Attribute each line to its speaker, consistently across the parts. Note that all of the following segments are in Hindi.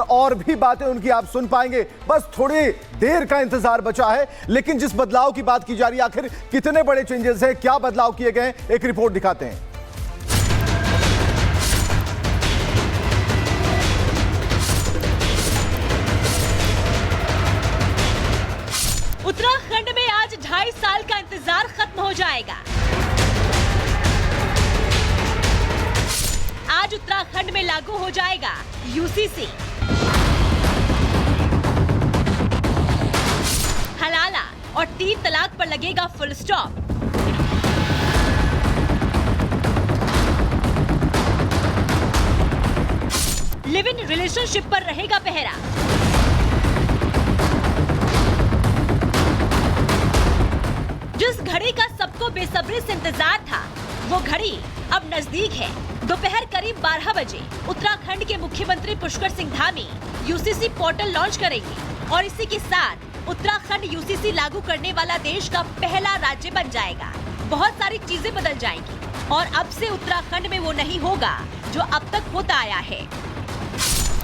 Speaker 1: और भी बातें उनकी आप सुन पाएंगे। बस थोड़ी देर का इंतजार बचा है, लेकिन जिस बदलाव की बात की जा रही है, आखिर कितने बड़े चेंजेस हैं, क्या बदलाव किए गए, एक रिपोर्ट दिखाते हैं।
Speaker 2: उत्तराखंड में आज 2.5 साल का इंतजार खत्म हो जाएगा। आज उत्तराखंड में लागू हो जाएगा यूसीसी। हलाला और 3 तलाक पर लगेगा full stop. Live in relationship पर रहेगा पहरा। जिस घड़ी का सबको बेसब्री से इंतजार था, वो घड़ी अब नजदीक है। दोपहर करीब 12 बजे उत्तराखंड के मुख्यमंत्री Pushkar Singh Dhami UCC portal launch करेंगे और इसी के साथ उत्तराखंड यूसीसी लागू करने वाला देश का पहला राज्य बन जाएगा। बहुत सारी चीजें बदल जाएंगी और अब से उत्तराखंड में वो नहीं होगा जो अब तक होता आया है।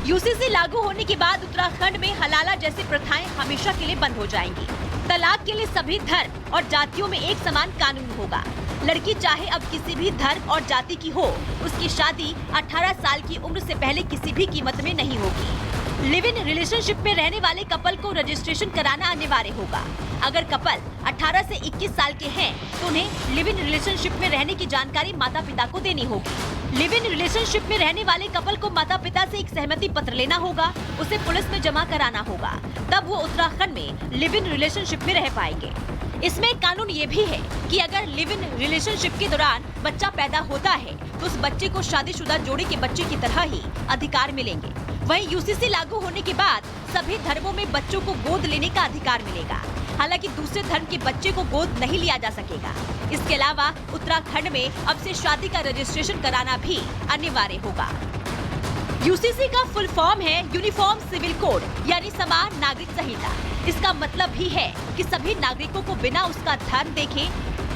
Speaker 2: यूसीसी लागू होने के बाद उत्तराखंड में हलाला जैसी प्रथाएं हमेशा के लिए बंद हो जाएंगी। तलाक के लिए सभी धर्म और जातियों में एक समान कानून होगा। लड़की चाहे अब किसी भी धर्म और जाति की हो, उसकी शादी 18 साल की उम्र से पहले किसी भी कीमत में नहीं होगी। लिव इन रिलेशनशिप में रहने वाले कपल को रजिस्ट्रेशन कराना अनिवार्य होगा। अगर कपल 18 से 21 साल के हैं तो उन्हें लिव इन रिलेशनशिप में रहने की जानकारी माता पिता को देनी होगी। लिव इन रिलेशनशिप में रहने वाले कपल को माता पिता से एक सहमति पत्र लेना होगा, उसे पुलिस में जमा कराना होगा, तब वो उत्तराखंड में लिव इन रिलेशनशिप में रह पाएंगे। इसमें एक कानून ये भी है कि अगर लिव इन रिलेशनशिप के दौरान बच्चा पैदा होता है तो उस बच्चे को शादीशुदा जोड़ी के बच्चे की तरह ही अधिकार मिलेंगे। वहीं यूसीसी लागू होने के बाद सभी धर्मों में बच्चों को गोद लेने का अधिकार मिलेगा। हालांकि दूसरे धर्म के बच्चे को गोद नहीं लिया जा सकेगा। इसके अलावा उत्तराखंड में अब से शादी का रजिस्ट्रेशन कराना भी अनिवार्य होगा। यूसीसी का फुल फॉर्म है यूनिफॉर्म सिविल कोड, यानी समान नागरिक संहिता। इसका मतलब भी है कि सभी नागरिकों को बिना उसका धर्म देखे,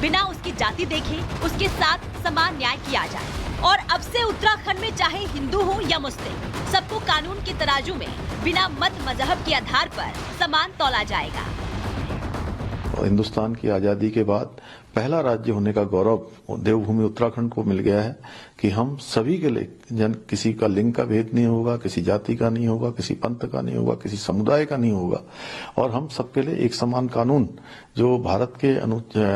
Speaker 2: बिना उसकी जाति देखे, उसके साथ समान न्याय किया जाए। और अब से उत्तराखंड में चाहे हिंदू हो या मुस्लिम, सबको कानून के तराजू में बिना मत मजहब के आधार पर समान तौला जाएगा।
Speaker 3: हिंदुस्तान की आजादी के बाद पहला राज्य होने का गौरव देवभूमि उत्तराखंड को मिल गया है कि हम सभी के लिए किसी का लिंग का भेद नहीं होगा, किसी जाति का नहीं होगा, किसी पंथ का नहीं होगा, किसी समुदाय का नहीं होगा, और हम सबके लिए एक समान कानून जो भारत के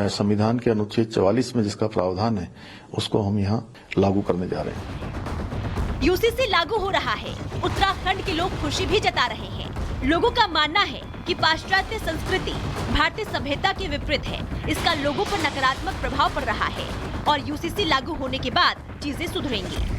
Speaker 3: संविधान के अनुच्छेद 44 में जिसका प्रावधान है, उसको हम यहाँ लागू करने जा रहे हैं।
Speaker 2: यूसीसी लागू हो रहा है। उत्तराखंड के लोग खुशी भी जता रहे हैं। लोगों का मानना है कि पाश्चात्य संस्कृति भारतीय सभ्यता के विपरीत है। इसका लोगों पर नकारात्मक प्रभाव पड़ रहा है और यूसीसी लागू होने के बाद चीजें सुधरेंगी।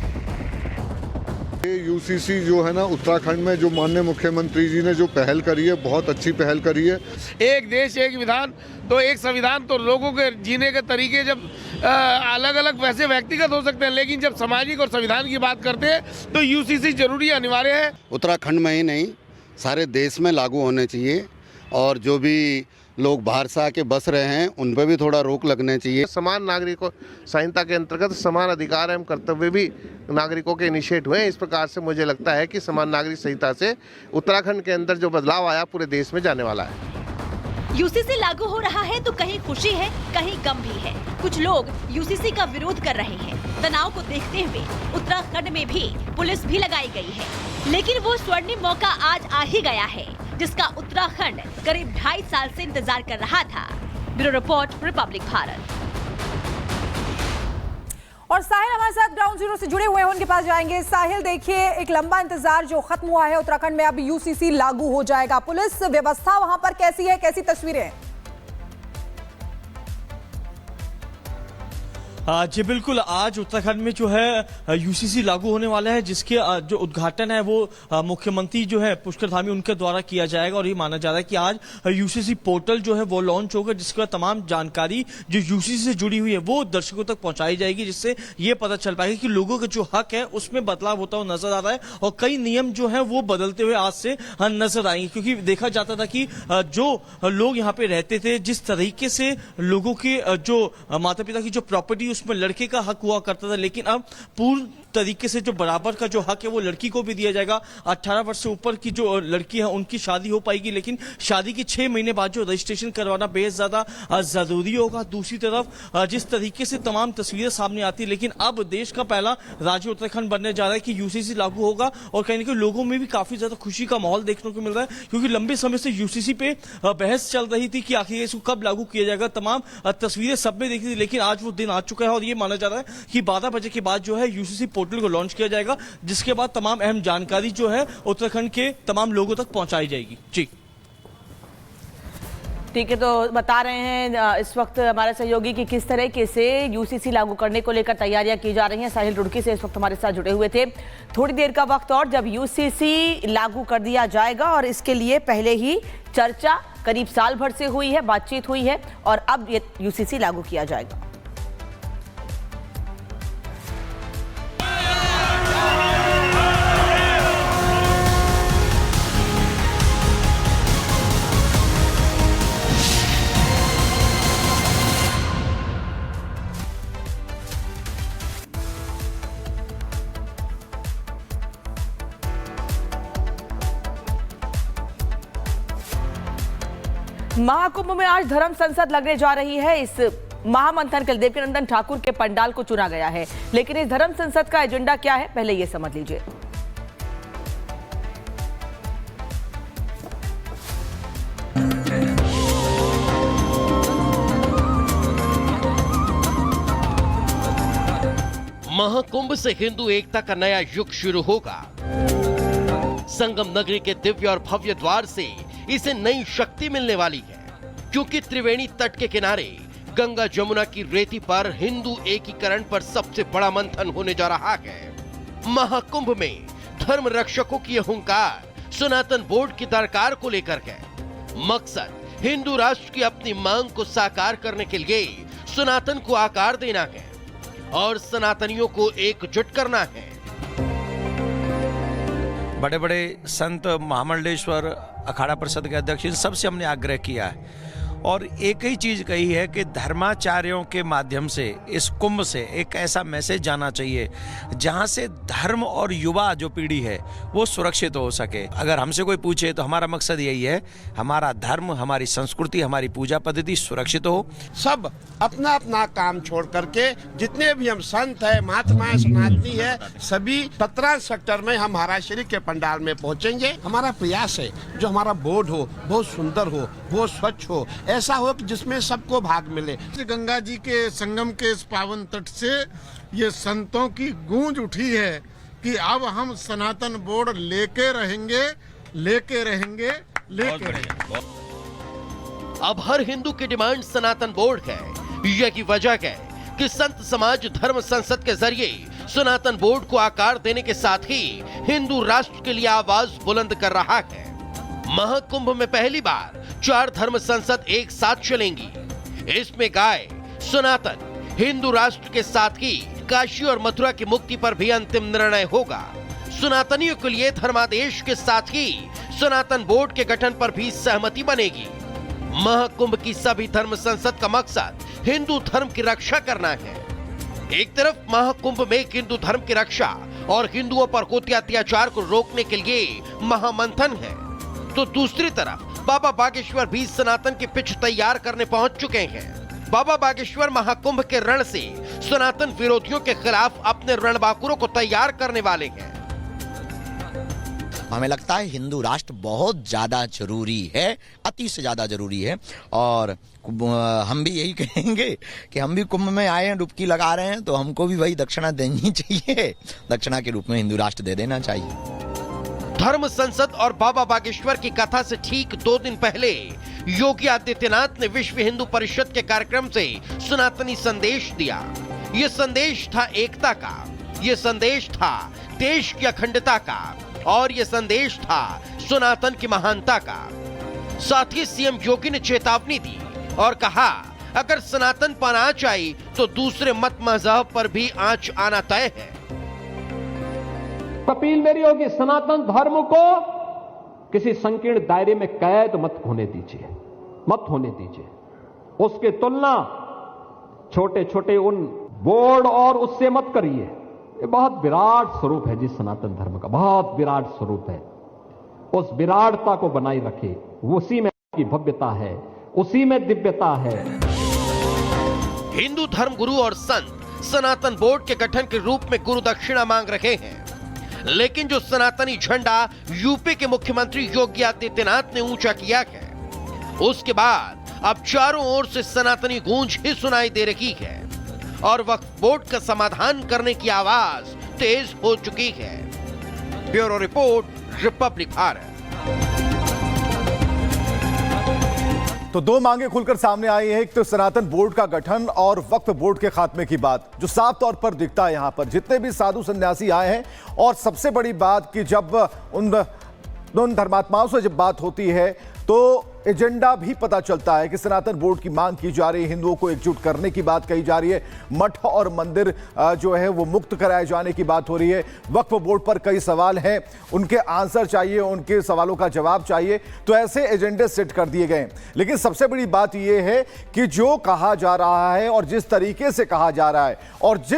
Speaker 4: यूसीसी जो है ना, उत्तराखंड में जो माननीय मुख्यमंत्री जी ने जो पहल करी है, बहुत अच्छी पहल करी है।
Speaker 5: एक देश एक विधान, तो एक संविधान, तो लोगों के जीने के तरीके जब अलग अलग वैसे व्यक्तिगत हो सकते हैं, लेकिन जब सामाजिक और संविधान की बात करते हैं तो यूसीसी जरूरी अनिवार्य है।
Speaker 6: उत्तराखंड में ही नहीं, सारे देश में लागू होने चाहिए और जो भी लोग बाहर से आके बस रहे हैं उन पर भी थोड़ा रोक लगने चाहिए।
Speaker 7: समान नागरिकों संहिता के अंतर्गत समान अधिकार एवं कर्तव्य भी नागरिकों के इनिशिएट हुए। इस प्रकार से मुझे लगता है कि समान नागरिक संहिता से उत्तराखंड के अंदर जो बदलाव आया पूरे देश में जाने वाला है।
Speaker 2: यूसीसी लागू हो रहा है तो कहीं खुशी है, कहीं गम भी है। कुछ लोग यूसीसी का विरोध कर रहे हैं। तनाव को देखते हुए उत्तराखंड में भी पुलिस भी लगाई गई है, लेकिन वो स्वर्णिम मौका आज आ ही गया है जिसका उत्तराखंड करीब 2.5 साल से इंतजार कर रहा था। Bureau report, Republic Bharat.
Speaker 8: और साहिल हमारे साथ ग्राउंड जीरो से जुड़े हुए हैं, उनके पास जाएंगे। साहिल, देखिए, एक लंबा इंतजार जो खत्म हुआ है, उत्तराखंड में अब यूसीसी लागू हो जाएगा। पुलिस व्यवस्था वहां पर कैसी है, कैसी तस्वीरें हैं?
Speaker 9: जी बिल्कुल, आज उत्तराखंड में जो है यूसीसी लागू होने वाला है, जिसके जो उद्घाटन है वो मुख्यमंत्री जो है पुष्कर धामी उनके द्वारा किया जाएगा। और ये माना जा रहा है कि आज यूसीसी पोर्टल जो है वो लॉन्च होगा, जिसका तमाम जानकारी जो यूसीसी से जुड़ी हुई है वो दर्शकों तक पहुंचाई जाएगी, जिससे ये पता चल पाएगा कि लोगों के जो हक है उसमें बदलाव होता हुआ नजर आ रहा है और कई नियम जो है वो बदलते हुए आज से नजर आएंगे। क्योंकि देखा जाता था कि जो लोग यहाँ पे रहते थे, जिस तरीके से लोगों के जो माता पिता की जो प्रॉपर्टी उसमें लड़के का हक हुआ करता था, लेकिन अब पूर्ण तरीके से जो बराबर का जो हक है वो लड़की को भी दिया जाएगा। 18 वर्ष से ऊपर की जो लड़की है उनकी शादी हो पाएगी, लेकिन शादी के 6 महीने बाद जो रजिस्ट्रेशन करवाना बेहद ज्यादा जरूरी होगा। दूसरी तरफ जिस तरीके से तमाम तस्वीरें सामने आती है, लेकिन अब देश का पहला राज्य उत्तराखंड बनने जा रहा है कि यूसीसी लागू होगा और कहीं ना कहीं लोगों में भी काफी ज्यादा खुशी का माहौल देखने को मिल रहा है, क्योंकि लंबे समय से यूसीसी पे बहस चल रही थी कि आखिर इसको कब लागू किया जाएगा। तमाम तस्वीरें सब में देखी थी, लेकिन आज वो दिन आ चुका है और ये माना जा रहा है कि 12 बजे के बाद जो है यूसीसी पोर्टल को लॉन्च किया जाएगा, जिसके बाद तमाम अहम जानकारी जो है उत्तराखंड के तमाम लोगों तक पहुंचाई जाएगी। जी
Speaker 10: ठीक है, तो बता रहे हैं इस वक्त हमारे सहयोगी कि किस तरीके से यूसीसी लागू करने को लेकर तैयारियां की जा रही हैं। साहिल रुड़की से इस वक्त हमारे साथ जुड़े हुए थे। थोड़ी देर का वक्त और जब यूसीसी लागू कर दिया जाएगा, और इसके लिए पहले ही चर्चा करीब साल भर से हुई है, बातचीत हुई है, और अब ये यूसीसी लागू किया जाएगा। महाकुंभ में आज धर्म संसद लगने जा रही है। इस महामंथन के लिए देवकीनंदन ठाकुर के पंडाल को चुना गया है, लेकिन इस धर्म संसद का एजेंडा क्या है, पहले ये समझ लीजिए।
Speaker 11: महाकुंभ से हिंदू एकता का नया युग शुरू होगा। संगम नगरी के दिव्य और भव्य द्वार से इसे नई शक्ति मिलने वाली है, क्योंकि त्रिवेणी तट के किनारे गंगा जमुना की रेती पर हिंदू एकीकरण पर सबसे बड़ा मंथन होने जा रहा है। महाकुंभ में धर्म रक्षकों की हुंकार सनातन बोर्ड की दरकार को लेकर है। मकसद हिंदू राष्ट्र की अपनी मांग को साकार करने के लिए सनातन को आकार देना है और सनातनियों को एकजुट करना है।
Speaker 12: बड़े बड़े संत, महामंडलेश्वर, अखाड़ा परिषद के अध्यक्ष, इन सबसे हमने आग्रह किया है और एक ही चीज कही है कि धर्माचार्यों के माध्यम से इस कुंभ से एक ऐसा मैसेज जाना चाहिए जहां से धर्म और युवा जो पीढ़ी है वो सुरक्षित हो सके। अगर हमसे कोई पूछे तो हमारा मकसद यही है, हमारा धर्म, हमारी संस्कृति, हमारी पूजा पद्धति सुरक्षित हो।
Speaker 13: सब अपना अपना काम छोड़ करके जितने भी हम संत है, महात्मा सनातनी है, सभी 17 सेक्टर में हम हराशरी के पंडाल में पहुंचेंगे। हमारा प्रयास है जो हमारा बोर्ड हो बहुत सुंदर हो, बहुत स्वच्छ हो, ऐसा हो कि जिसमें सबको भाग मिले।
Speaker 14: गंगा जी के संगम के इस पावन तट से ये संतों की गूंज उठी है कि अब हम सनातन बोर्ड लेके रहेंगे, लेके रहेंगे, लेके रहेंगे।
Speaker 11: अब हर हिंदू की डिमांड सनातन बोर्ड है। यही वजह है कि संत समाज धर्म संसद के जरिए सनातन बोर्ड को आकार देने के साथ ही हिंदू राष्ट्र के लिए आवाज बुलंद कर रहा है। महाकुंभ में पहली बार 4 धर्म संसद एक साथ चलेंगी। इसमें गाय, सनातन, हिंदू राष्ट्र के साथ ही काशी और मथुरा की मुक्ति पर भी अंतिम निर्णय होगा। सनातनियों के लिए धर्मादेश के साथ ही सनातन बोर्ड के गठन पर भी सहमति बनेगी। महाकुंभ की सभी धर्म संसद का मकसद हिंदू धर्म की रक्षा करना है। एक तरफ महाकुंभ में हिंदू धर्म की रक्षा और हिंदुओं पर होते अत्याचार को रोकने के लिए महामंथन है, तो दूसरी तरफ बाबा बागेश्वर भी सनातन की पिच तैयार करने पहुंच चुके हैं। बाबा बागेश्वर महाकुंभ के रण से सनातन विरोधियों के खिलाफ अपने रणबांकुरों को तैयार करने वाले हैं।
Speaker 15: हमें लगता है हिंदू राष्ट्र बहुत ज्यादा जरूरी है, अति से ज्यादा जरूरी है, और हम भी यही कहेंगे कि हम भी कुंभ में आए हैं, डुबकी लगा रहे हैं, तो हमको भी वही दक्षिणा देनी चाहिए। दक्षिणा के रूप में हिंदू राष्ट्र दे देना चाहिए।
Speaker 11: धर्म संसद और बाबा बागेश्वर की कथा से ठीक 2 दिन पहले योगी आदित्यनाथ ने विश्व हिंदू परिषद के कार्यक्रम से सनातनी संदेश दिया। ये संदेश था एकता का, ये संदेश था देश की अखंडता का, और ये संदेश था सनातन की महानता का। साथ ही सीएम योगी ने चेतावनी दी और कहा, अगर सनातन पर आंच आई तो दूसरे मत मजहब पर भी आंच आना तय है।
Speaker 16: अपील मेरी होगी, सनातन धर्म को किसी संकीर्ण दायरे में कैद मत होने दीजिए, मत होने दीजिए। उसकी तुलना छोटे छोटे उन बोर्ड और उससे मत करिए ये बहुत विराट स्वरूप है जी सनातन धर्म का, बहुत विराट स्वरूप है। उस विराटता को बनाए रखे, उसी में की भव्यता है, उसी में दिव्यता है।
Speaker 11: हिंदू धर्म गुरु और संत सनातन बोर्ड के गठन के रूप में गुरु दक्षिणा मांग रहे हैं, लेकिन जो सनातनी झंडा यूपी के मुख्यमंत्री योगी आदित्यनाथ ने ऊंचा किया है, उसके बाद अब चारों ओर से सनातनी गूंज ही सुनाई दे रही है और वक्फ बोर्ड का समाधान करने की आवाज तेज हो चुकी है। Bureau report, Republic Bharat.
Speaker 1: तो दो मांगे खुलकर सामने आई है, एक तो सनातन बोर्ड का गठन और वक्फ बोर्ड के खात्मे की बात, जो साफ तौर पर दिखता है यहां पर जितने भी साधु सन्यासी आए हैं। और सबसे बड़ी बात कि जब उन धर्मात्माओं से जब बात होती है तो एजेंडा भी पता चलता है कि सनातन बोर्ड की मांग की जा रही है, हिंदुओं को एकजुट करने की बात कही जा रही है, मठ और मंदिर जो है वो मुक्त कराए जाने की बात हो रही है। वक्फ बोर्ड पर कई सवाल हैं, उनके आंसर चाहिए, उनके सवालों का जवाब चाहिए, तो ऐसे एजेंडे सेट कर दिए गए। लेकिन सबसे बड़ी बात यह है कि जो कहा जा रहा है और जिस तरीके से कहा जा रहा है और जिस